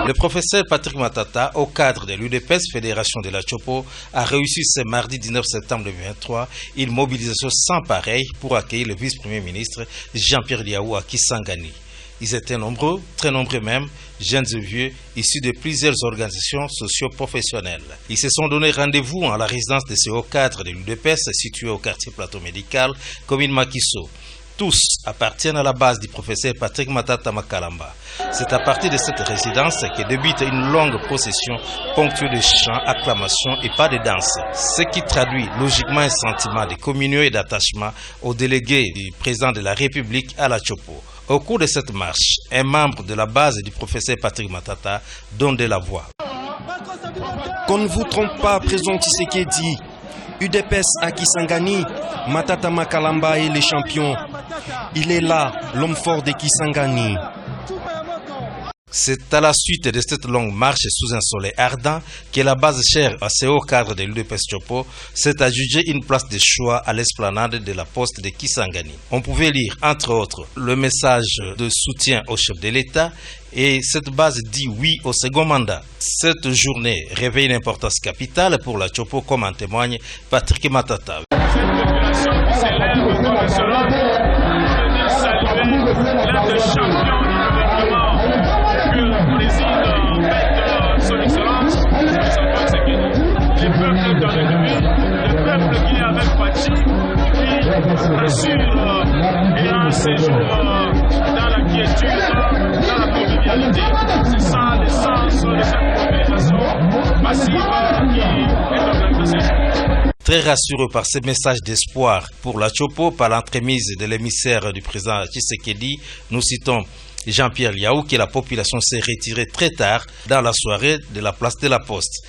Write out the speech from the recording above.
Le professeur Patrick Matata, au cadre de l'UDPS Fédération de la Chopo, a réussi ce mardi 19 septembre 2023 une mobilisation sans pareil pour accueillir le vice-premier ministre Jean-Pierre Liaou à Kisangani. Ils étaient nombreux, très nombreux même, jeunes et vieux, issus de plusieurs organisations socio-professionnelles. Ils se sont donné rendez-vous à la résidence de ce haut cadre de l'UDPS située au quartier Plateau Médical, commune Makiso. Tous appartiennent à la base du professeur Patrick Matata Makalamba. C'est à partir de cette résidence que débute une longue procession ponctuée de chants, acclamations et pas de danse. Ce qui traduit logiquement un sentiment de communion et d'attachement aux délégués du président de la République à la Chopo. Au cours de cette marche, un membre de la base du professeur Patrick Matata donne de la voix. Qu'on ne vous trompe pas, président Tshisekedi. UDPS à Kisangani, Matata Makalamba est le champion. Il est là, l'homme fort de Kisangani. C'est à la suite de cette longue marche sous un soleil ardent que la base chère à ce haut cadre de l'UDPS Chopo s'est adjugé une place de choix à l'esplanade de la poste de Kisangani. On pouvait lire, entre autres, le message de soutien au chef de l'État et cette base dit oui au second mandat. Cette journée réveille une importance capitale pour la Chopo comme en témoigne Patrick Matata. Très rassuré par ces messages d'espoir pour la Chopo par l'entremise de l'émissaire du président Tshisekedi, nous citons Jean-Pierre Liaou que la population s'est retirée très tard dans la soirée de la place de la Poste.